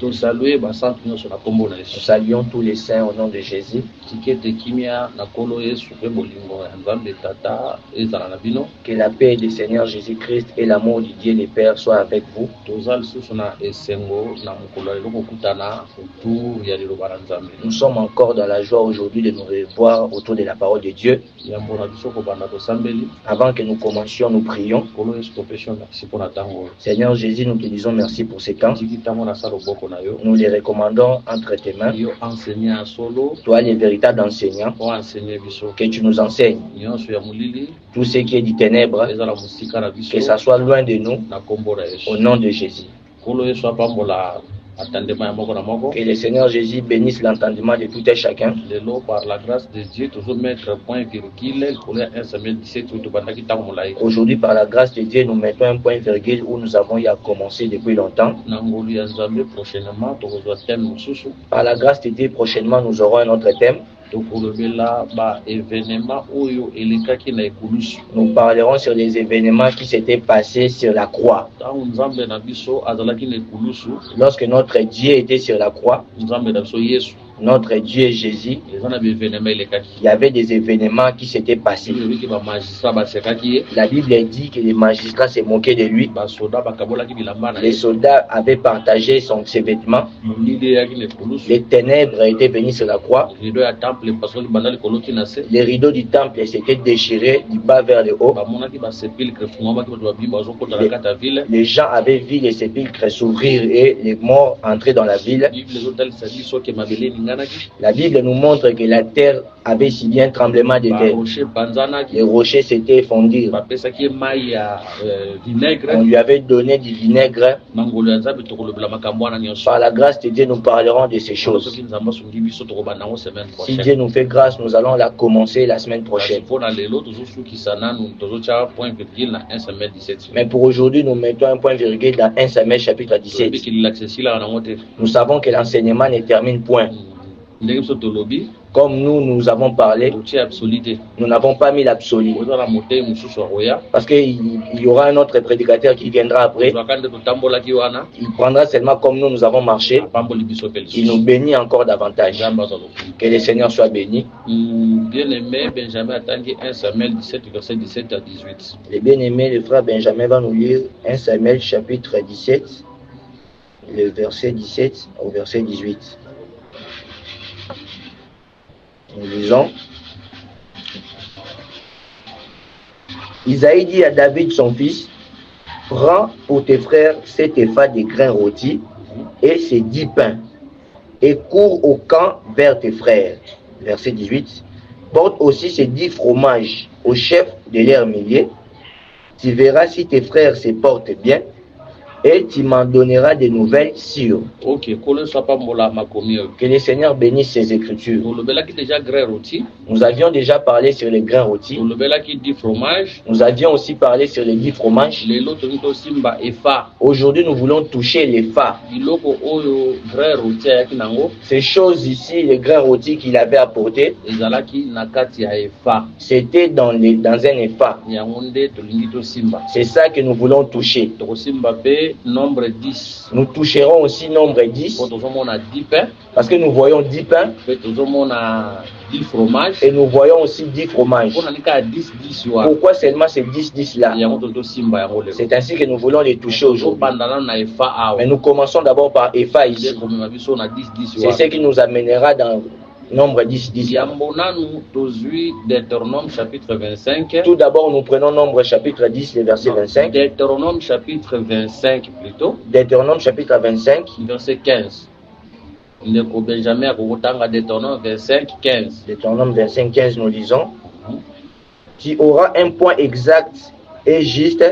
Nous saluons tous les saints au nom de Jésus. Que la paix du Seigneur Jésus-Christ et l'amour du Dieu le Père soient avec vous. Nous sommes encore dans la joie aujourd'hui de nous revoir autour de la parole de Dieu. Avant que nous commencions, nous prions. Seigneur Jésus, nous te disons merci pour ces temps. Nous les recommandons entre tes mains. Toi, le véritable enseignant, que tu nous enseignes. Tout ce qui est du ténèbre, que ça soit loin de nous, au nom de Jésus. Que le Seigneur Jésus bénisse l'entendement de tout et chacun. Par la grâce de Dieu, toujours mettre point virgule. Aujourd'hui, par la grâce de Dieu, nous mettons un point virgule où nous avons eu à commencer depuis longtemps. Par la grâce de Dieu, prochainement, nous aurons un autre thème. Nous parlerons sur les événements qui s'étaient passés sur la croix. Lorsque notre Dieu était sur la croix, notre Dieu est Jésus, il y avait des événements qui s'étaient passés. La Bible dit que les magistrats se moquaient de lui. Les soldats avaient partagé ses vêtements. Les ténèbres étaient venues sur la croix. Les rideaux du temple s'étaient déchirés du bas vers le haut. Les gens avaient vu les sépulcres s'ouvrir et les morts entrer dans la ville. La Bible nous montre que la terre avait si bien tremblement de terre. Les rochers s'étaient fondus. On lui avait donné du vinaigre. Par la grâce de Dieu, nous parlerons de ces choses. Si Dieu nous fait grâce, nous allons la commencer la semaine prochaine. Mais pour aujourd'hui, nous mettons un point virgule dans 1 Samuel chapitre 17. Nous savons que l'enseignement ne termine point. Comme nous avons parlé, nous n'avons pas mis l'absolu. Parce qu'il y aura un autre prédicateur qui viendra après. Il prendra seulement comme nous avons marché. Il nous bénit encore davantage. Que le Seigneur soit béni. Bien-aimé Benjamin attendit 1 Samuel 17, verset 17 à 18. Le bien-aimé, le frère Benjamin va nous lire 1 Samuel chapitre 17, le verset 17 au verset 18. Nous lisons. Isaïe dit à David son fils, prends pour tes frères 7 épha de grains rôtis et ces 10 pains, et cours au camp vers tes frères. Verset 18. Porte aussi ces 10 fromages au chef de leurs milliers. Tu verras si tes frères se portent bien, et tu m'en donneras des nouvelles sûres. Ok, que le Seigneur bénisse ses écritures. Nous avions déjà parlé sur les grains rôtis. Nous avions aussi parlé sur les 10 fromages. Aujourd'hui, nous voulons toucher les fa. Ces choses ici, les grains rôtis qu'il avait apportés, c'était dans un épha. C'est ça que nous voulons toucher. Nombre 10. Nous toucherons aussi nombre 10. Parce que nous voyons 10 pains. Et nous voyons aussi 10 fromages. Pourquoi seulement ces 10 là? C'est ainsi que nous voulons les toucher aujourd'hui. Mais nous commençons d'abord par épha ici. C'est ce qui nous amènera dans nombre 10. Deutéronome chapitre 25. Tout d'abord, nous prenons nombre chapitre 10, le verset 25. Deutéronome chapitre 25 plutôt. Deutéronome chapitre 25. Verset 15. Deutéronome 25, 15. Deutéronome 25, 15, nous lisons. Tu auras un point exact et juste.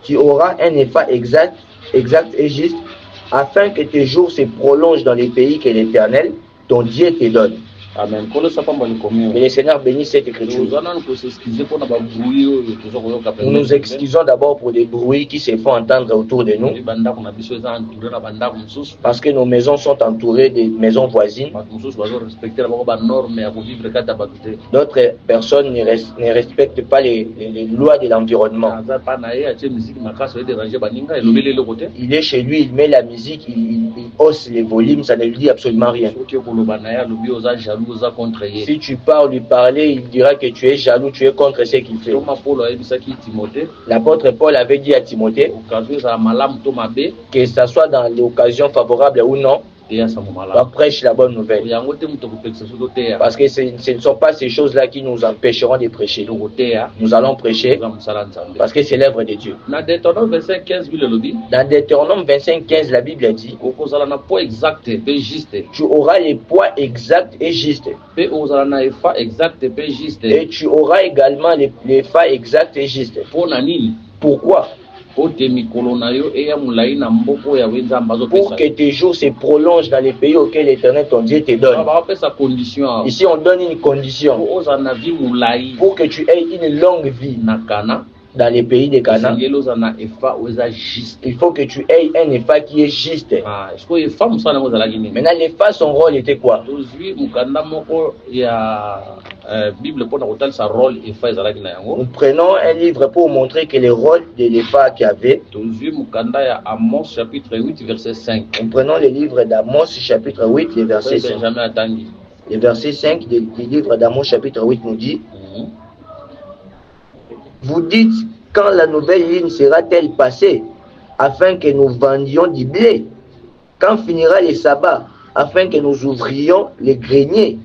Tu auras un épha exact et juste, afin que tes jours se prolongent dans les pays que l'Éternel, ton Dieu, te donne. Amen. Que le Seigneur bénisse cette écriture. Nous nous excusons d'abord pour des bruits qui se font entendre autour de nous. Parce que nos maisons sont entourées des maisons voisines. D'autres personnes ne respectent pas les lois de l'environnement. Il est chez lui, il met la musique, il hausse les volumes, ça ne lui dit absolument rien. Si tu pars lui parler, il dira que tu es jaloux, tu es contre ce qu'il fait. L'apôtre Paul avait dit à Timothée que ce soit dans l'occasion favorable ou non, on prêche la bonne nouvelle. Parce que ce ne sont pas ces choses-là qui nous empêcheront de prêcher. Nous allons prêcher parce que c'est l'œuvre de Dieu. Dans Deutéronome 25:15, la Bible dit: tu auras les poids exacts et justes. Et tu auras également les fa exacts et justes. Pourquoi? Pour que tes jours se prolongent dans les pays auxquels l'Éternel ton Dieu te donne. Ici on donne une condition pour que tu aies une longue vie dans les pays de Canaan. Il faut que tu aies un épha qui est juste. Maintenant l'épha, son rôle était quoi? Nous prenons un livre pour montrer que le rôle de l'épha qu'il y avait. Nous prenons le livre d'Amos chapitre 8, le verset 5. Le verset 5 du livre d'Amos chapitre 8 nous dit: vous dites, quand la nouvelle ligne sera-t-elle passée, afin que nous vendions du blé? Quand finira le sabbat, afin que nous ouvrions les greniers?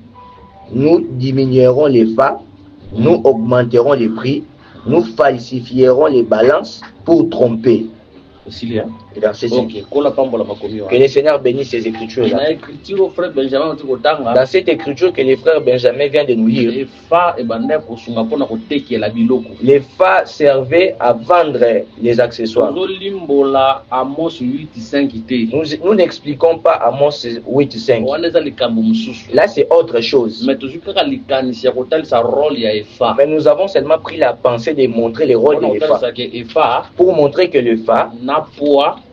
Nous diminuerons les fa, nous augmenterons les prix, nous falsifierons les balances pour tromper. Verset 5. Que le Seigneur bénisse ces écritures là. Dans cette écriture que les frères Benjamin vient de nous lire, les fa servaient à vendre les accessoires. Nous n'expliquons pas Amos 8:5. Là c'est autre chose. Mais nous avons seulement pris la pensée de montrer le rôle de l'EPHA pour montrer que le fa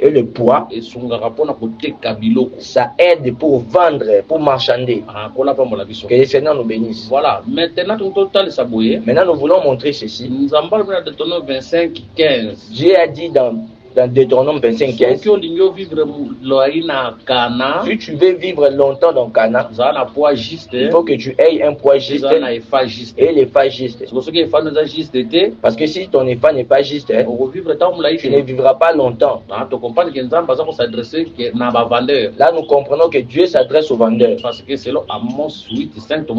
et le poids, ça aide pour vendre, pour marchander. Que le Seigneur nous bénisse. Voilà. Maintenant nous voulons montrer ceci. Dieu a dit dans Deutéronome 25:15, si tu veux vivre longtemps dans Canaan, il faut que tu aies un poids juste et l'épha juste. Parce que si ton épha n'est pas juste, tu ne vivras pas longtemps. Là nous comprenons que Dieu s'adresse aux vendeurs. Parce que selon Amos 8:5,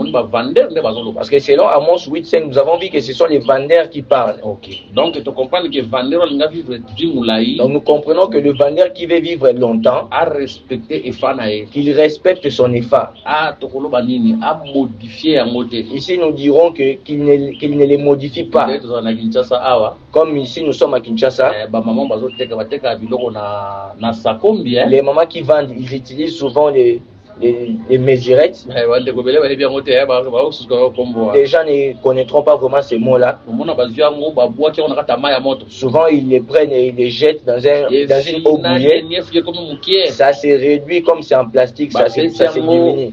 nous avons vu que ce sont les vendeurs qui parlent. Donc nous comprenons que le vendeur qui veut vivre longtemps a respecté qu'il respecte son épha. Ici nous dirons qu'il ne les modifie pas. Comme ici nous sommes à Kinshasa, les mamans qui vendent, ils utilisent souvent les mesurettes. Les gens ne connaîtront pas vraiment ces mots-là. Souvent, ils les prennent et ils les jettent dans une eau bouillée. Ça se réduit comme c'est en plastique, ça se diminue.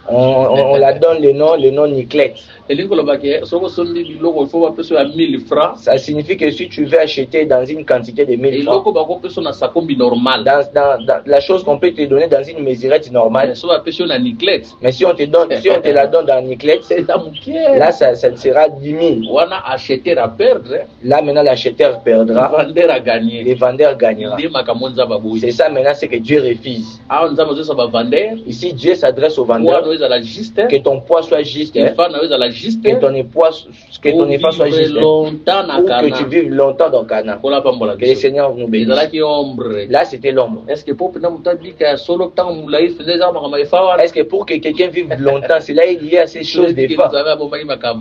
On la donne le nom niclette. Ça signifie que si tu veux acheter dans une quantité de 1000 francs, dans la chose qu'on peut te donner dans une mesurette normale, mais si on te la donne dans niclette, là ça sera 10 000. Là maintenant l'acheteur perdra, le vendeur gagnera. C'est ça maintenant, c'est que Dieu refuse. Ici Dieu s'adresse au vendeur, que ton poids soit juste, que ton épha soit juste, ou que tu vives longtemps dans Canaan. Que le Seigneur nous bénisse. Là c'était l'ombre. Est-ce que pour que quelqu'un vive longtemps, c'est là il y a ces choses des femmes.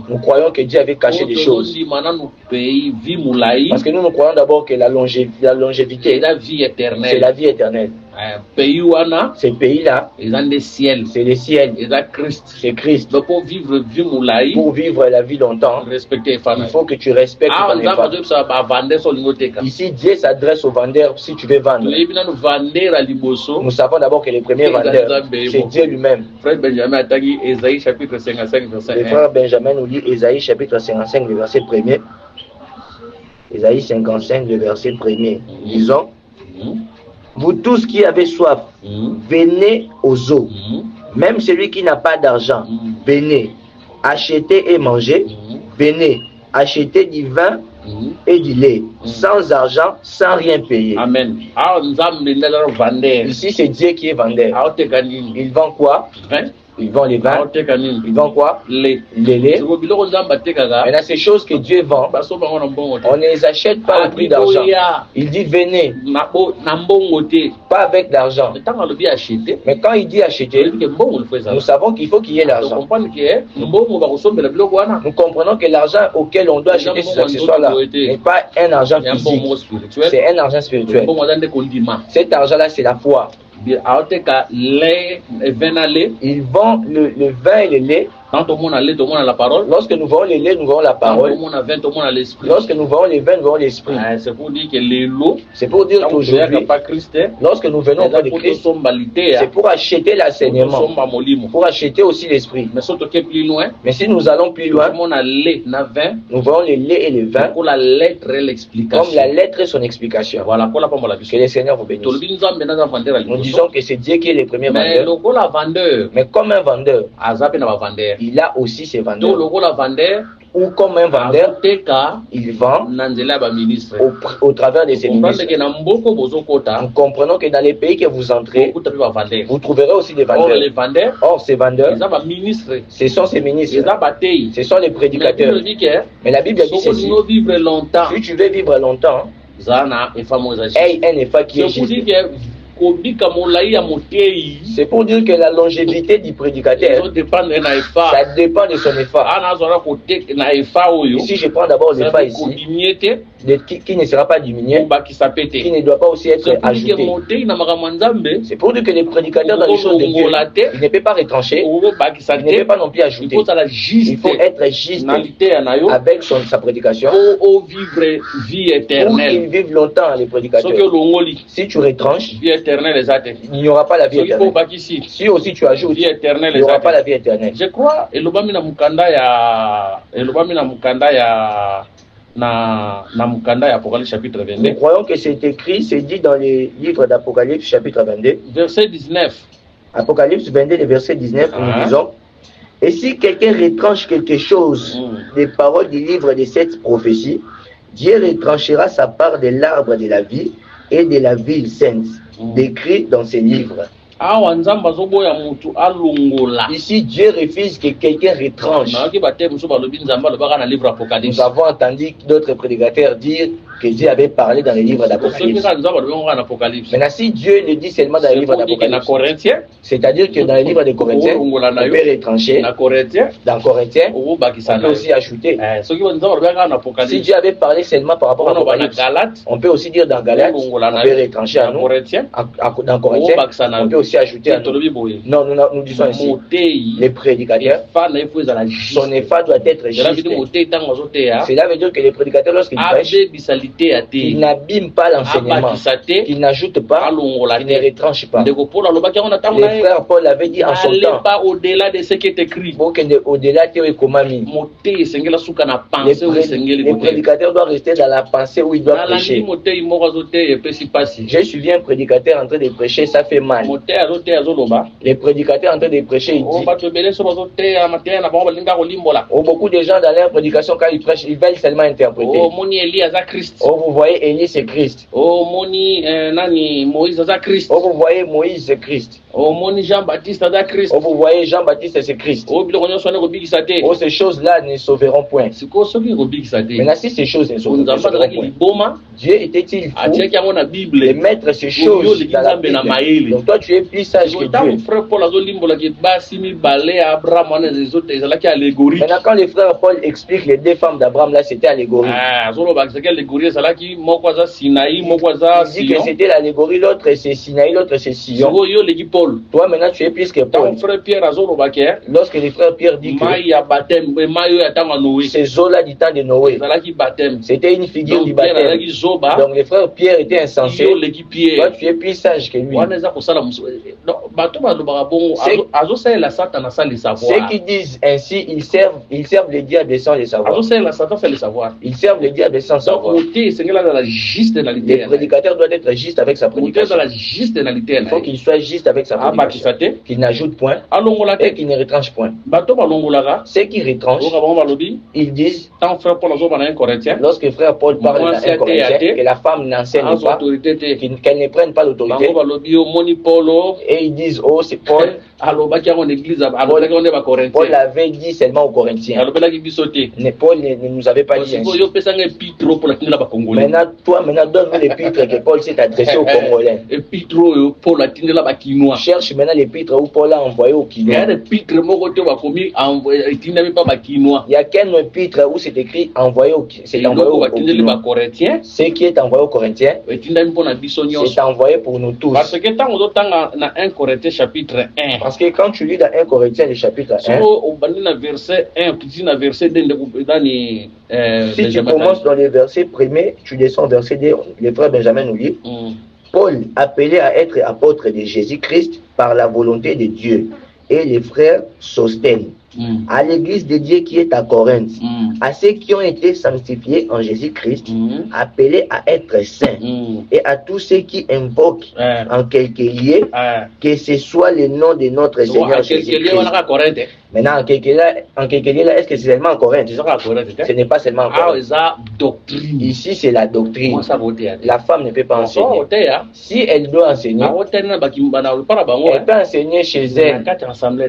Nous croyons que Dieu avait caché des choses. Parce que nous croyons d'abord que la longévité, c'est la vie éternelle. Ces pays-là, c'est le ciel. C'est Christ. Pour vivre la vie longtemps, il faut que tu respectes ton femme. Ici, Dieu s'adresse aux vendeurs si tu veux vendre. Nous savons d'abord que les premiers vendeurs, c'est Dieu lui-même. Frère Benjamin a dit Ésaïe chapitre 55, verset 1. Le frère Benjamin nous lit Ésaïe chapitre 55, le verset 1er. Ésaïe 55, le verset 1er. Disons, vous tous qui avez soif, venez aux eaux. Même celui qui n'a pas d'argent, venez, achetez et mangez. Venez, achetez du vin et du lait, sans argent, sans rien payer. Amen. Ici, c'est Dieu qui est vendeur. Il vend quoi? Ils vendent les vins. Ils vendent quoi? Les laits. Maintenant, ces choses que Dieu vend, on ne les achète pas au prix d'argent. Il dit venez. Pas avec d'argent. Mais quand il dit acheter, nous savons qu'il faut qu'il y ait l'argent. Nous comprenons que l'argent auquel on doit acheter ces accessoires-là n'est pas un argent physique. C'est un argent spirituel. Cet argent-là, c'est la foi. Ils vendent le vin et le lait. Quand tout le monde a lait, tout le monde a la parole. Lorsque nous vendons les laits, nous vendons la parole. Quand tout le monde a vin, tout le monde a l'esprit. Lorsque nous vendons les vins, nous vendons l'esprit. C'est pour dire que les lots, c'est pour dire qu'aujourd'hui, lorsque nous venons auprès de Christ, c'est pour acheter l'enseignement, pour acheter aussi l'esprit. Mais si nous allons plus loin, nous vendons les laits et les vins comme la lettre et l'explication. Comme la lettre et son explication. Voilà, que les Seigneurs vous bénissent. Nous disons que c'est Dieu qui est le premier vendeur. Mais comme un vendeur, il a aussi ses vendeurs. Ou comme un vendeur, il vend au travers de ses ministres. Nous comprenons que dans les pays que vous entrez, vous trouverez aussi des vendeurs. Or, ces vendeurs, ce sont ces ministres, ce sont les prédicateurs. Mais la Bible dit ceci: si tu veux vivre longtemps, aie un effort qui est juste. C'est pour dire que la longévité du prédicateur, ça dépend de son effort. Ici, je prends d'abord l'effort ici, qui ne sera pas diminué, qui ne doit pas aussi être ajouté. C'est pour dire que les prédicateurs dans les choses de Dieu, il ne peut pas retrancher, il ne peut pas non plus ajouter. Il faut être juste avec sa prédication pour qu'ils vivent longtemps, les prédicateurs. Si tu retranches, il n'y aura pas la vie éternelle. Si aussi tu ajoutes, il n'y aura pas la vie éternelle. Je crois, nous croyons que c'est écrit, c'est dit dans les livres d'Apocalypse chapitre 22. Verset 19. Apocalypse 22, le verset 19, nous disons: et si quelqu'un retranche quelque chose des paroles du livre de cette prophétie, Dieu retranchera sa part de l'arbre de la vie et de la ville sainte, décrit dans ces livres. Ici, Dieu refuse que quelqu'un retranche. Nous avons entendu d'autres prédicateurs dire que Dieu avait parlé dans les livres d'Apocalypse. Maintenant, si Dieu le dit seulement dans les livres d'Apocalypse, c'est-à-dire que dans les livres de Corinthiens, on peut retrancher. Dans Corinthiens, on peut aussi ajouter. Si Dieu avait parlé seulement par rapport à Apocalypse, on peut aussi dire dans Galates, on peut retrancher à nous. Dans Corinthiens, on peut aussi ajouter à nous. Non, nous disons ici, les prédicateurs, son effort doit être juste. Cela veut dire que les prédicateurs, lorsqu'ils prêchent, ils n'abîment pas l'enseignement, ils n'ajoutent pas, ils ne retranchent pas. Les frères Paul avait dit en son temps, pas au-delà de ce qui est écrit. Au-delà de les prédicateurs doivent rester dans la pensée où ils doivent prêcher. J'ai suivi un prédicateur en train de prêcher, ça fait mal. Les prédicateurs en train de prêcher, ils disent, beaucoup de gens dans leur prédication, quand ils prêchent, ils veulent seulement interpréter. Oh, vous voyez Élie, c'est Christ. Oh, vous voyez Moïse, c'est Christ. Oh, Jean-Baptiste, c'est Christ. Oh, vous voyez Jean-Baptiste, c'est Christ. Oh, ces choses-là ne sauveront point. Maintenant, si ces choses ne sauveront point, Dieu était-il fou de mettre ces choses dans la Bible? Donc toi, tu es plus sage que Dieu. Maintenant, quand les frères Paul expliquent les deux femmes d'Abraham, là, c'était allégorie. dit que c'était l'allégorie, l'autre c'est Sinaï, l'autre c'est Sion. Toi maintenant tu es plus que Paul. Lorsque les frères Pierre disent que ces eaux-là du temps de Noé, c'était une figure du baptême. Donc les frères Pierre étaient insensés. Toi tu es plus sage que lui. Ceux qui disent ainsi, ils servent le diable sans le savoir. Ils servent le diable sans savoir. Le prédicateur doit être juste avec sa prédication. Il faut qu'il soit juste avec sa prédication. Qu'il n'ajoute point et qu'il ne retranche point. Ceux qui retranchent, ils disent, lorsque frère Paul parle dans 1 Corinthiens, que la femme n'enseigne pas, qu'elle ne prenne pas l'autorité. Et ils disent, oh c'est Paul. Paul avait dit seulement aux Corinthiens. Paul ne nous avait pas dit ainsi. Maintenant, donne-nous l'épître que Paul s'est adressé aux Congolais. Cherche maintenant l'épître où Paul a envoyé aux Quinois. Il n'y a qu'un épître où c'est écrit envoyé aux Quinois. Ce qui est envoyé aux Corinthiens, c'est envoyé pour nous tous. Parce que quand tu lis dans 1 Corinthiens, le chapitre 1, si tu commences dans les versets premiers, tu descends au verset 2, le frère Benjamin nous dit, Paul, appelé à être apôtre de Jésus-Christ par la volonté de Dieu, et les frères Sostène, à l'église de Dieu qui est à Corinthe, à ceux qui ont été sanctifiés en Jésus-Christ, appelés à être saints, et à tous ceux qui invoquent en quelque lieu, que ce soit le nom de notre Seigneur Jésus-Christ. Maintenant, en quelque lieu, est-ce que c'est seulement en Corinthe? Ce n'est pas seulement en Corinthe. Ici, c'est la doctrine. La femme ne peut pas enseigner. Si elle doit enseigner, elle peut enseigner chez elle.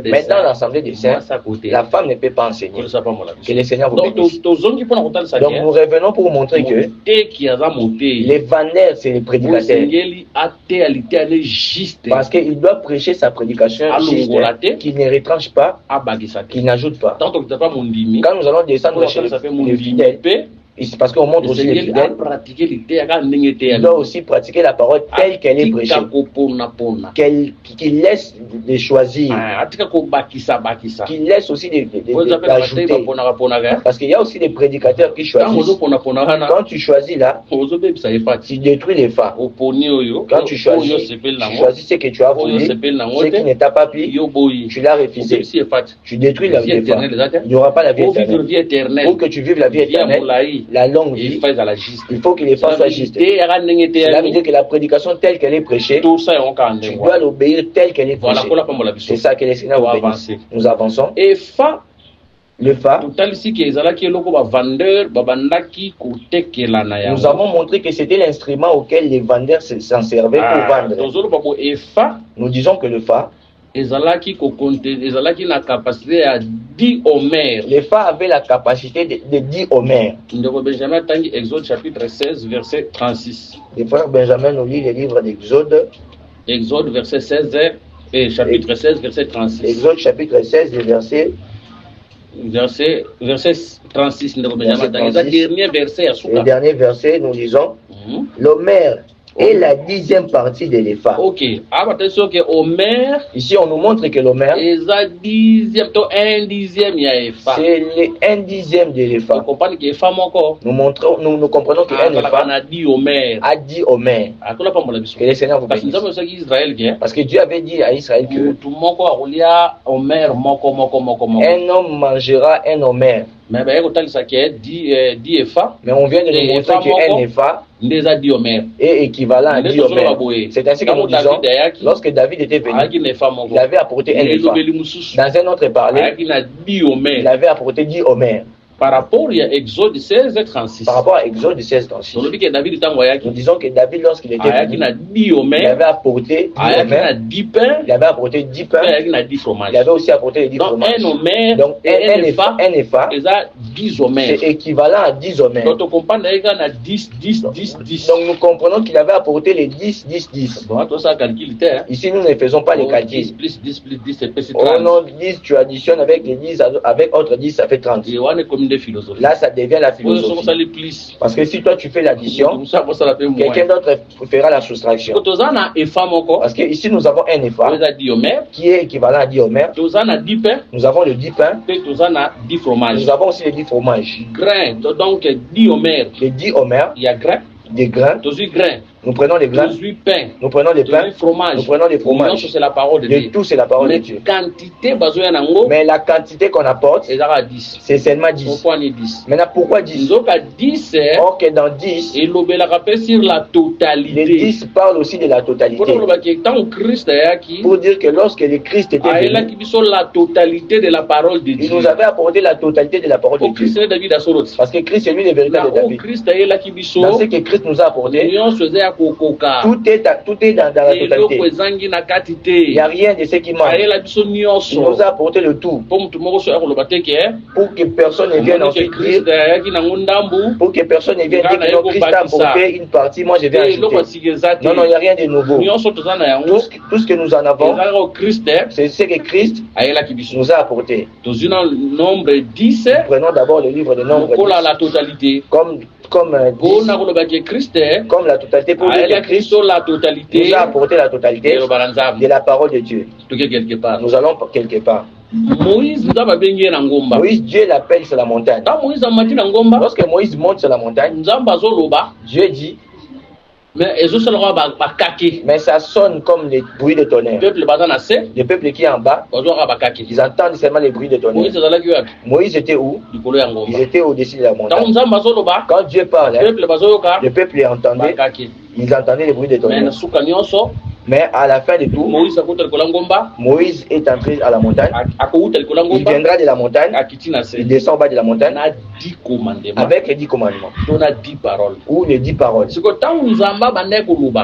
Mais dans l'assemblée des saints, la femme ne peut pas enseigner. Que le Seigneur vous bénisse. Donc nous revenons pour montrer que les vendeurs, c'est les prédicateurs. Parce qu'il doit prêcher sa prédication qui ne retranche pas, qui n'ajoute pas. Quand nous allons descendre chez les fidèles, parce qu'on montre aussi les fidèles, il doit aussi pratiquer la parole telle qu'elle est prêchée, qu'il laisse les choisir, qu'il laisse aussi d'ajouter, parce qu'il y a aussi des prédicateurs qui choisissent. Quand tu choisis là, tu détruis les femmes. Quand tu choisis ce que tu as voulu, ce qui ne t'a pas plu, tu l'as refusé. Tu détruis la vie des femmes. Il n'y aura pas la vie éternelle. Pour que tu vives la vie éternelle, la longue vie, il faut que les femmes soient justes. Cela veut dire que la prédication telle qu'elle est prêchée, tu dois l'obéir telle qu'elle est prêchée. C'est ça que les Seigneurs vous bénissent. Nous avançons. Le fa, nous avons montré que c'était l'instrument auquel les vendeurs s'en servaient pour vendre. Nous disons que le fa, les fa avaient la capacité de 10 homères. Exode chapitre 16, verset 36. Le frère Benjamin nous lit le livre d'Exode. Exode verset 16 et chapitre 16, verset 36. Exode chapitre 16, verset 36. Le dernier verset, nous lisons l'homère et la 10e partie de l'épha. Ok. Ici, on nous montre que l'homère, c'est le 1/10 de l'épha. Nous comprenons que un épha a 10 homères. Que le Seigneur vous bénisse. Parce que Dieu avait dit à Israël que un homme mangera un homère. Mais on vient de nous montrer qu'un épha est équivalent à 10 homères. C'est ainsi que nous disons, lorsque David était venu, il avait apporté un épha. Dans un autre parler, il avait apporté 10 homères. Par rapport à Exode 16 et 36. Par rapport à Exode 16 et 36. Nous disons que David, lorsqu'il était venu, il avait apporté 10 pains, il avait apporté 10 pains, il avait aussi apporté 10 fromages. Donc un épha, c'est équivalent à 10 homères. Donc nous comprenons qu'il avait apporté les 10, 10, 10. Ici nous ne faisons pas les calculs. Oh non, 10 tu additionnes avec les 10, avec autres 10 ça fait 30. là ça devient la philosophie. Parce que si toi tu fais l'addition, quelqu'un d'autre fera la soustraction. Parce que ici nous avons un épha qui est équivalent à 10 homères. Nous avons le 10 pains. Nous avons aussi les 10 fromages. Donc 10 homères. Les 10 homères. Il y a grain. Des grains. Nous prenons les grains. Nous prenons les pains. Nous prenons les fromages. C'est la parole de Dieu. Tout c'est la parole de Dieu. Mais la quantité qu'on apporte, c'est seulement 10. Maintenant pourquoi 10? Or que dans 10, les 10 parlent aussi de la totalité. Pour dire que lorsque le Christ était venu, il nous avait apporté la totalité de la parole de Dieu. Parce que Christ est lui le véritable David. Dans ce que Christ nous a apporté, tout est dans la totalité. Il n'y a rien de ce qui manque. Il nous a apporté le tout. Pour que personne ne vienne ensuite dire, pour que personne ne vienne dire que Christ a apporté une partie, moi je vais ajouter. Non, non, il n'y a rien de nouveau. Tout ce que nous en avons, c'est ce que Christ nous a apporté. Nombre 10. Prenons d'abord le livre de Nombre 10. Comme la totalité, pour dire que Christ nous a apporté la totalité de la parole de Dieu. Nous allons quelque part. Moïse, Dieu l'appelle sur la montagne. Lorsque Moïse monte sur la montagne, Dieu dit, mais ça sonne comme les bruits de tonnerre. Le peuple qui est en bas, ils entendent seulement les bruits de tonnerre. Moïse était où? Ils étaient au-dessus de la montagne. Quand Dieu parlait, le peuple entendait. Ils entendaient les bruits de tonnerre. Mais à la fin de tout, Moïse est entré à la montagne. Il viendra de la montagne. Il descend en bas de la montagne avec les 10 commandements ou les 10 paroles.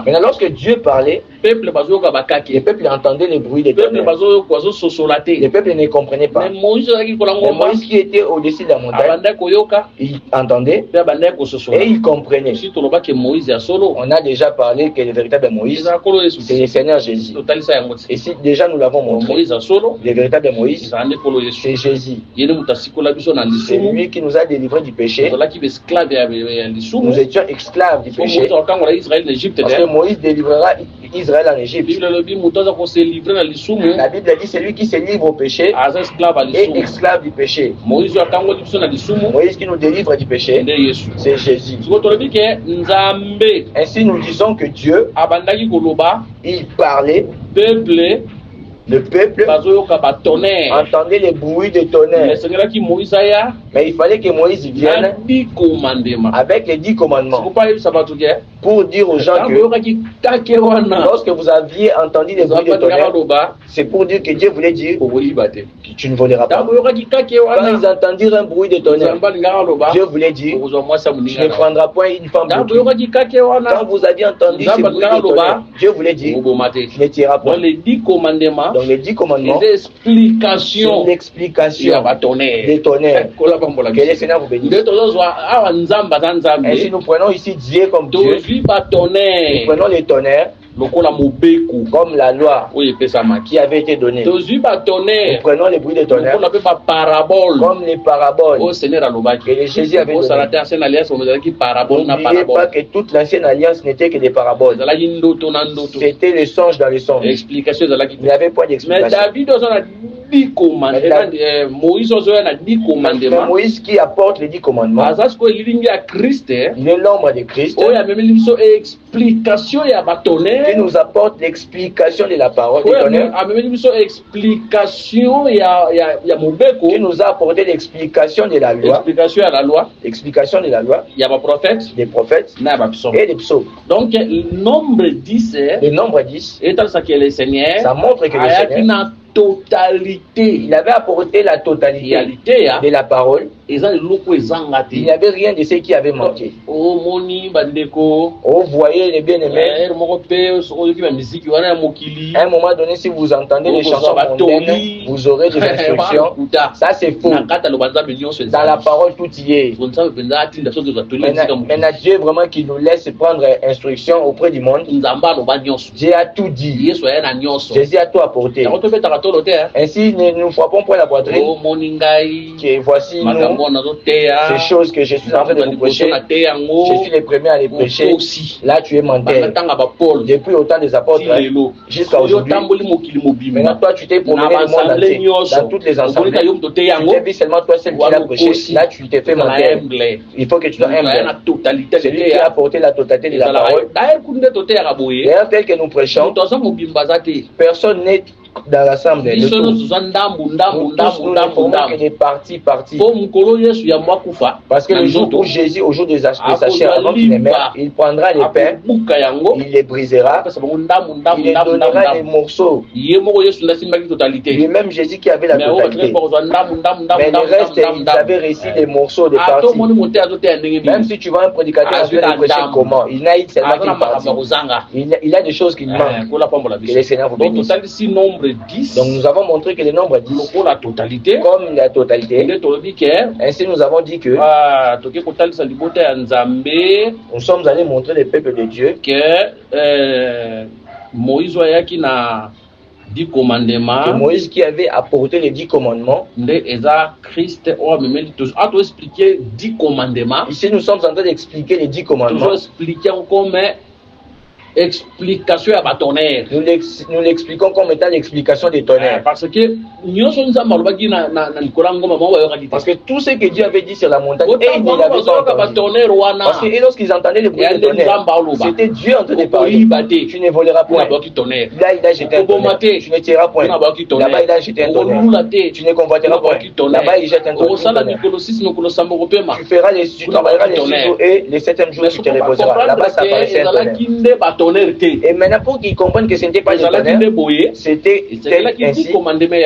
Maintenant, lorsque Dieu parlait, le peuple entendait les bruits des tonnerres. Le peuple ne comprenait pas. Mais Moïse qui était au-dessus de la montagne, il entendait et il comprenait. On a déjà parlé que le véritable Moïse, c'est le Seigneur Jésus. Et si déjà nous l'avons montré, le véritable Moïse, c'est Jésus. C'est lui qui nous a délivrés du péché. Nous étions esclaves du péché. Parce que Moïse délivrera Israël en Égypte. La Bible dit c'est lui qui se livre au péché et esclave du péché. Moïse qui nous délivre du péché, c'est Jésus. Ainsi nous disons que Dieu, il parlait, le peuple entendait les bruits de tonnerre. Mais il fallait que Moïse vienne avec les 10 commandements pour dire aux gens que lorsque vous aviez entendu les bruits de tonnerre, c'est pour dire que Dieu voulait dire que tu ne voleras pas. Quand ils entendirent un bruit de tonnerre, Dieu voulait dire tu ne prendras point une femme pour tout. Quand vous aviez entendu ces bruits de tonnerre, Dieu voulait dire tu ne tueras point. Donc les 10 commandements, c'est l'explication des tonnerres. Que le Seigneur vous bénisse. Ainsi nous prenons ici Dieu comme Dieu. Nous prenons les tonnerres comme la loi qui avait été donnée. Nous prenons les bruits de tonnerre comme les paraboles que Jésus avait données. N'oubliez pas que toute l'ancienne alliance n'était que des paraboles. C'était le songe dans le songe. Il n'y avait pas d'explication. Moïse qui apporte les 10 commandements, il est l'ombre de Christ qui nous apporte l'explication de la parole de tonnerre, qui nous a apporté l'explication de la loi, l'explication de la loi, des prophètes et des psaumes. Donc le nombre 10, ça montre que le Seigneur il avait apporté la totalité de la parole. Il n'y avait rien de ce qui avait manqué. Oh, voyez les bien-aimés, à un moment donné, si vous entendez les chansons mondaines, vous aurez des instructions. Ça, c'est faux. Dans la parole, tout y est. Maintenant, Dieu vraiment qui nous laisse prendre instruction auprès du monde. Dieu a tout dit. Jésus a tout apporté. Ainsi, nous frappons pour la poitrine. Que voici nous, Ces choses que je suis en train de vous prêcher, je suis le premier à les prêcher. Là, tu es menteur. Depuis autant des apôtres jusqu'à aujourd'hui. Maintenant, toi, tu t'es promené le monde entier, dans toutes les assemblées. Tu t'es vu seulement toi seul qui l'a prêché. Là, tu t'es fait menteur. Il faut que tu sois humble. Celui qui a apporté la totalité de la parole. D'ailleurs, tel que nous prêchons, personne n'est dans l'assemblée. Nous ne formons que des parties. Parce que le jour où Jésus, au jour de sa chair, avant qu'il ne meure, il prendra les pains, il les brisera, il les donnera des morceaux. Lui-même Jésus qui avait la totalité. Mais le reste, ils avaient réussi des morceaux de parties. Même si tu vois un prédicateur en train de prêcher comment, il n'a seulement qu'une partie. Il a des choses qui manquent. Que les Seigneurs vous bénissent. Donc nous avons montré que le nombre 10 comme la totalité. Ainsi nous avons dit que nous sommes allés montrer le peuple de Dieu que Moïse qui avait apporté les 10 commandements. Ici nous sommes en train d'expliquer les 10 commandements. Explication à tonnerre. Nous l'expliquons comme étant l'explication des tonnerres. Parce que tout ce que Dieu avait dit sur la montagne, et il ne l'avait pas entendu. Parce que lorsqu'ils entendaient le bruit de tonnerre, c'était Dieu en train de parler. Tu ne voleras point. Là, il a jeté un tonnerre. Tu ne tireras point. Là-bas, il a jeté un tonnerre. Tu ne convoiteras point. Là-bas, il jette un tonnerre. Tu travailleras les 6 jours et le 7e jour, tu te reposeras. Là-bas, ça paraissait un tonnerre. Et maintenant, pour qu'ils comprennent que ce n'était pas le tonnerre, c'était ainsi.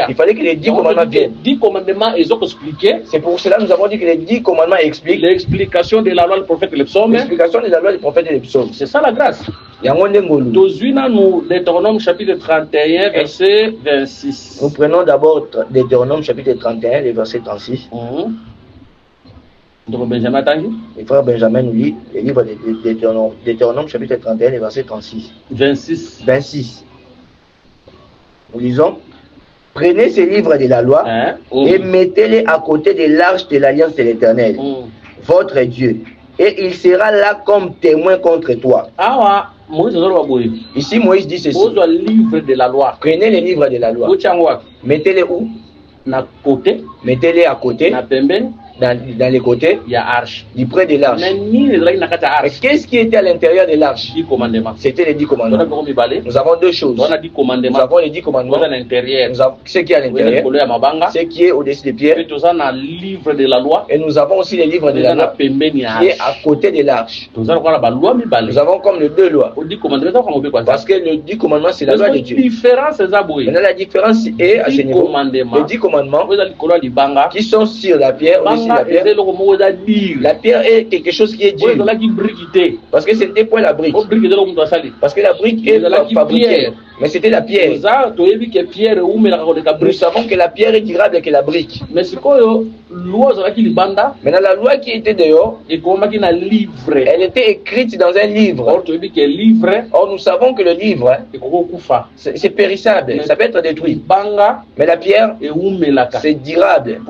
Il fallait que les 10 commandements viennent. 10 commandements, ils ont expliqué. C'est pour cela que nous avons dit que les 10 commandements expliquent l'explication de la loi du prophète et les psaumes. L'explication de la loi du prophète et les psaumes. C'est ça la grâce. Nous Deutéronome chapitre 31, verset 26. Nous prenons d'abord Deutéronome chapitre 31, le verset 36. Donc Benjamin Tangi. Le frère Benjamin nous lit le livre de Deutéronome chapitre 31, le verset 36. 26. Nous lisons: prenez ces livres de la loi et mettez-les à côté de l'arche de l'alliance de l'Éternel, votre Dieu, et il sera là comme témoin contre toi. Ici Moïse dit ceci: prenez les livres de la loi, mettez-les où? Mettez-les à côté. Dans les côtés, il y a arche. Du près de l'arche. Qu'est-ce qui était à l'intérieur de l'arche? C'était les 10 commandements. Nous avons deux choses. Nous avons les 10 commandements. Nous avons ce qui est à l'intérieur, ce qui est au-dessus des pieds. Et nous avons aussi les livres de la loi qui est à côté de l'arche. Nous avons comme les deux lois. Parce que le 10 commandements, c'est la loi de Dieu. Maintenant, la différence est à ce niveau. Les 10 commandements qui sont sur la pierre. La pierre est quelque chose qui est dur. Parce que c'était pas la brique. Parce que la brique est fabriquée. Mais c'était la pierre. Nous savons que la pierre est durable que la brique. Maintenant, la loi qui était dehors, elle était écrite dans un livre. Or, nous savons que le livre, c'est périssable. Ça peut être détruit. Mais la pierre, c'est durable.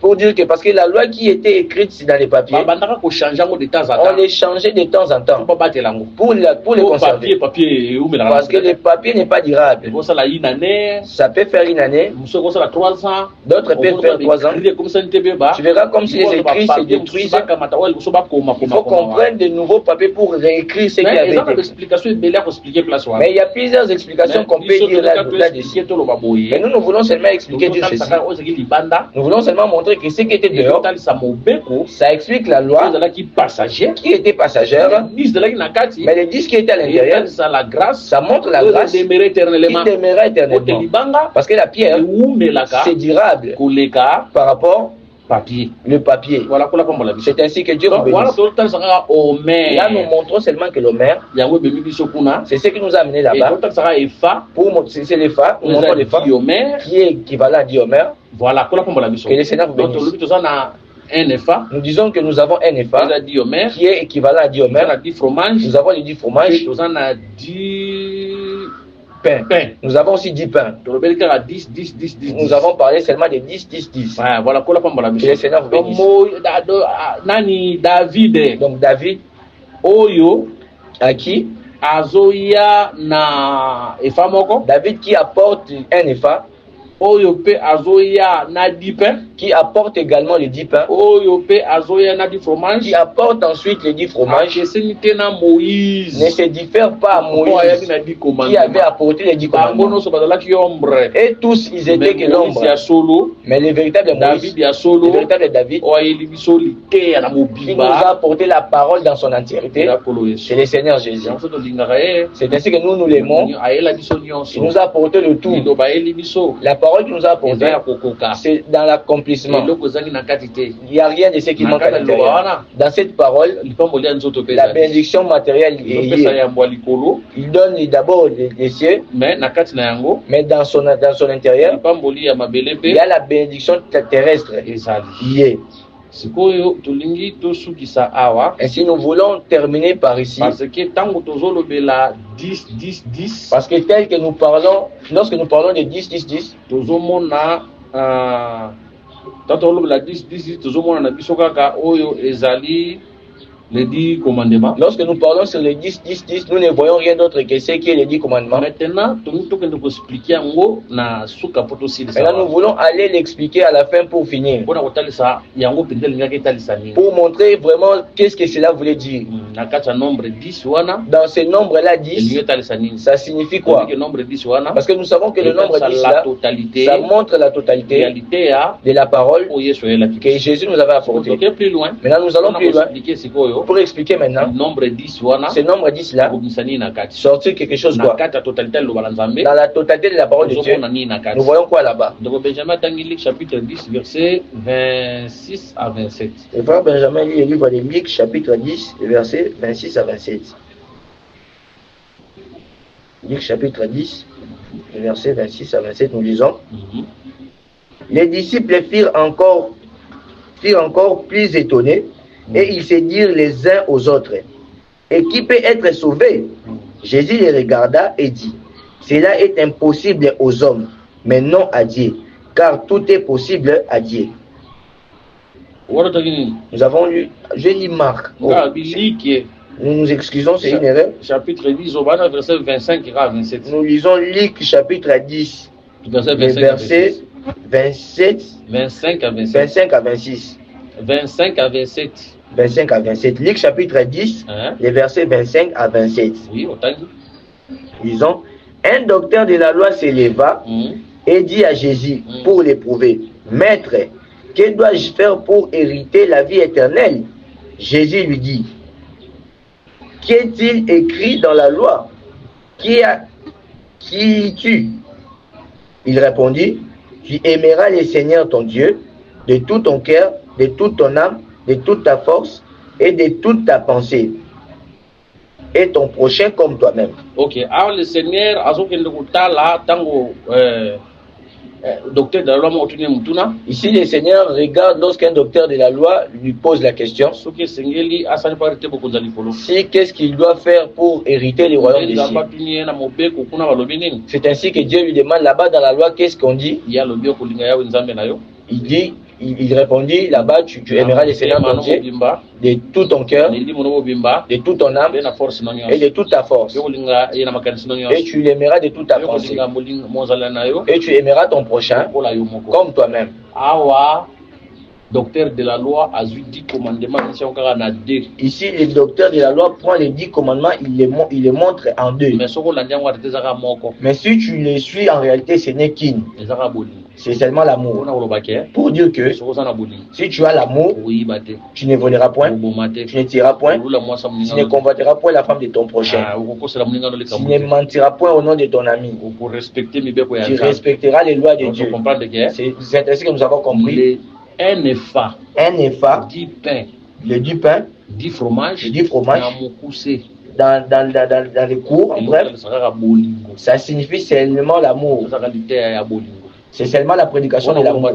Pour dire que parce que la loi qui était écrite dans les papiers, on les changeait de temps en temps pour les conserver. Parce que le papier n'est pas durable. Ça peut faire une année, d'autres peuvent faire 3 ans. Tu verras comme si les écrits se détruisent. Il faut comprendre de nouveaux papiers pour réécrire ce qui avait été. Mais il y a plusieurs explications qu'on peut dire là-dessus. Mais nous voulons seulement expliquer Dieu ceci. Nous voulons seulement montrer que ce qui était dehors, ça explique la loi qui était passagère. Mais les 10 qui étaient à l'intérieur, ça montre la grâce qui demeurera éternellement. Parce que la pierre, c'est durable par rapport le papier. C'est ainsi que Dieu vous bénisse. Là, nous montrons seulement que l'Homère, c'est ce qui nous a amené là-bas. C'est l'Epha, nous montrons l'Epha qui est équivalent à Diomère. Que le Seigneur vous bénisse. Nous disons que nous avons un Epha qui est équivalent à 10 homères. Nous avons les 10 fromages. pains. Nous avons aussi 10 pains. Nous avons parlé seulement de 10, 10, 10. Voilà, le Seigneur vous bénisse. Donc David, Oyo, à qui? Azoya na efamoko. David qui apporte un épha. Oyo pe azoya na 10 pains. Qui apporte également les 10 pains. Oyo pe azoya na 10 fromages. Qui apporte ensuite les 10 fromages. Ne se diffère pas à Moïse qui avait apporté les 10 commandements. Et tous ils étaient que l'ombre. Mais le véritable Moïse, le véritable David, qui nous a apporté la parole dans son entièreté, c'est le Seigneur Jésus. C'est ainsi que nous l'aimons. Il nous a apporté le tout. La parole qu'il nous a apporté, c'est dans l'accomplissement. Il n'y a rien de ce qui manque à l'intérieur. Dans cette parole, la bénédiction matérielle est liée. Il donne d'abord les cieux, mais dans son intérieur, il y a la bénédiction terrestre liée. Et si nous voulons terminer par ici, parce que tel que nous parlons, lorsque nous parlons de 10, 10, 10, les 10 commandements. Lorsque nous parlons sur les 10, 10, 10, nous ne voyons rien d'autre que ce qui est les 10 commandements. Maintenant, nous voulons aller l'expliquer à la fin pour finir. Pour montrer vraiment qu'est-ce que cela voulait dire. Dans ce nombre-là, 10, ça signifie quoi? Parce que nous savons que le nombre 10 là, ça montre la totalité de la parole que Jésus nous avait apportée. Maintenant, nous allons plus loin. Pour expliquer maintenant, ce nombre 10 là, sortir quelque chose quoi? Dans la totalité de la parole de Dieu, nous voyons quoi là-bas? Chapitre 10, verset 26 à 27. Le frère Benjamin lit le livre de Luc, chapitre 10, verset 26 à 27. Luc, chapitre 10, verset 26 à 27, nous lisons. Les disciples firent encore plus étonnés. Et ils se dirent les uns aux autres, et qui peut être sauvé? Jésus les regarda et dit, cela est impossible aux hommes, mais non à Dieu, car tout est possible à Dieu. Nous avons lu, je lis Marc. Oh. Nous nous excusons, c'est une erreur. Chapitre 10, verset 25 à 27. Nous lisons Luc, chapitre 10, verset 27, 25 à 26. 25 à 27. 25 à 27. Luc chapitre 10, les versets 25 à 27. Oui, autant. Disons, un docteur de la loi s'éleva et dit à Jésus pour l'éprouver, Maître, que dois-je faire pour hériter la vie éternelle? Jésus lui dit, qu'est-il écrit dans la loi? Qui tue? Il répondit, tu aimeras le Seigneur ton Dieu de tout ton cœur, de toute ton âme, de toute ta force et de toute ta pensée, et ton prochain comme toi-même. Ok, alors le Seigneur a docteur de la loi. Ici, le Seigneur regarde lorsqu'un docteur de la loi lui pose la question, si qu'est-ce qu'il doit faire pour hériter le royaume des cieux. C'est ainsi que Dieu lui demande là-bas dans la loi, qu'est-ce qu'on dit? Il dit, il répondit là-bas, tu aimeras le Seigneur ton Dieu de tout ton cœur, de toute ton âme et de toute ta force. Et tu l'aimeras de toute ta pensée. Et tu aimeras ton prochain comme toi-même. Docteur de la loi a 10 commandements. Ici, le docteur de la loi prend les 10 commandements, il les montre en deux. Mais si tu les suis, en réalité, ce n'est qu'une. C'est seulement l'amour. Pour dire que si tu as l'amour, tu ne voleras point, tu ne tireras point, tu ne convoiteras point la femme de ton prochain, tu ne mentiras point au nom de ton ami, tu respecteras les lois de Dieu. C'est ainsi que nous avons compris. Un épha, 10 pains, le 10 pains, 10 fromages, dans les cours, en bref, ça signifie seulement l'amour. C'est seulement la prédication de l'amour.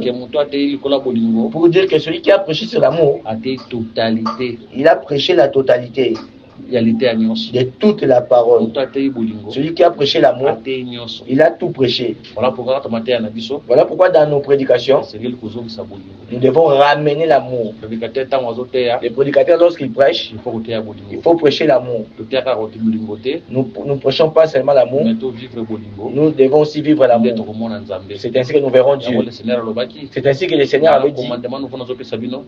Pour dire que celui qui a prêché sur l'amour, il a prêché la totalité. de toute la parole. Celui qui a prêché l'amour, il a tout prêché. Voilà pourquoi dans nos prédications, nous devons ramener l'amour. Les prédicateurs, lorsqu'ils prêchent, il faut prêcher l'amour. Nous ne prêchons pas seulement l'amour, nous devons aussi vivre l'amour. C'est ainsi que nous verrons Dieu. C'est ainsi que le Seigneur avait dit,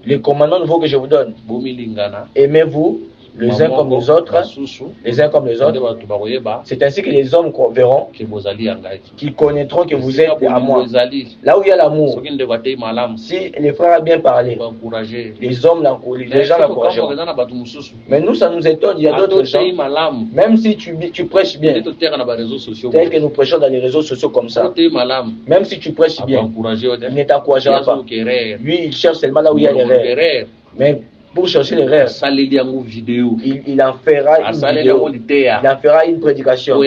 les commandements nouveaux que je vous donne, aimez-vous les uns comme les autres, les uns comme les autres. C'est ainsi que les hommes verront, qui connaîtront que vous êtes à moi. Là où il y a l'amour, si les frères ont bien parlé, les hommes les gens l'encourageront. Mais nous, ça nous étonne, il y a d'autres gens, même si tu prêches bien, tel que nous prêchons dans les réseaux sociaux comme ça, même si tu prêches bien, il ne t'encouragera pas. Lui, il cherche seulement là où il y a l'erreur. Mais pour chercher l'erreur, il en fera une vidéo, il en fera une prédication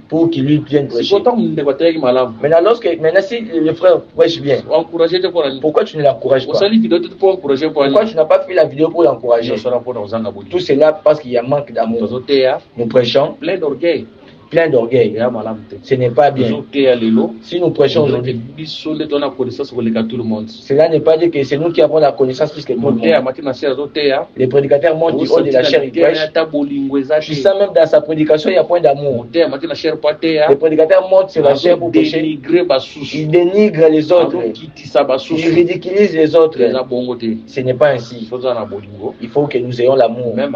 pour qu'il lui vienne prêcher. Maintenant, si le frère prêche bien, pourquoi tu ne l'encourages pas? Pourquoi tu n'as pas fait la vidéo pour l'encourager? Tout cela parce qu'il y a manque d'amour. Nous prêchons plein d'orgueil. Ce n'est pas bien. Si nous prêchons aujourd'hui, cela n'est pas dire que c'est nous qui avons la connaissance plus que tout le monde. Les prédicateurs montrent du haut de la chair, ils prêchent. Tu sens même dans sa prédication, il y a point d'amour. Les prédicateurs montrent sur la chair pour prêcher. Ils dénigrent les autres. Ils ridiculisent les autres. Ce n'est pas ainsi. Il faut que nous ayons l'amour. Même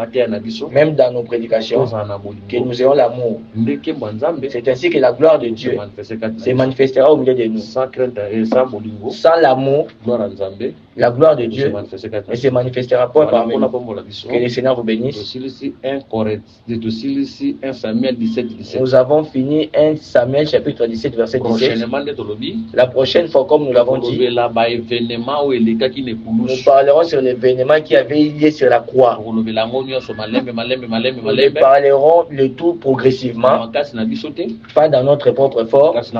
dans nos prédications, que nous ayons l'amour. C'est ainsi que la gloire de Dieu se manifestera au milieu de nous. Sans l'amour, la gloire de Dieu ne se manifestera pas parmi nous. Que le Seigneur vous bénisse. Nous avons fini 1 Samuel chapitre 17 verset 17. La prochaine fois, comme nous l'avons dit, nous parlerons sur l'événement qui avait lié sur la croix. Nous parlerons le tout progressivement, pas dans notre propre force,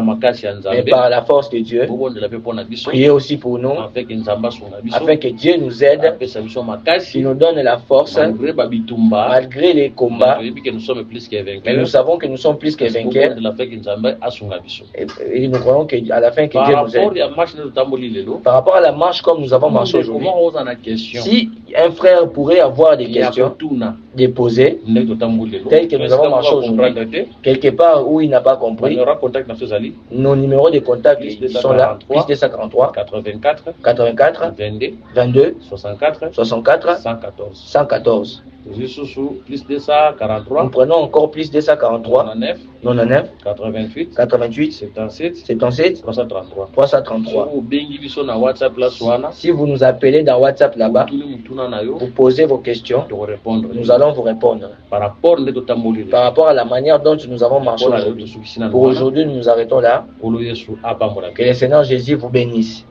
mais par la force de Dieu. Priez aussi pour nous, afin que Dieu nous aide, qu'il nous donne la force, malgré les combats. Mais nous savons que nous sommes plus que vainqueurs. Et nous croyons qu'à la fin, que Dieu nous aide. Par rapport à la marche comme nous avons marché aujourd'hui, si un frère pourrait avoir des questions déposées, telles que nous avons marché aujourd'hui, quelque part où il n'a pas compris, nos numéros de contact sont là, plus 243 84 22 64 114. Nous prenons encore plus 243 99 88 77 333. Si vous nous appelez dans WhatsApp là-bas, vous posez vos questions, nous allons vous répondre par rapport à la manière dont nous avons marché aujourd'hui. Pour aujourd'hui, nous nous arrêtons là. Que le Seigneur Jésus vous bénisse.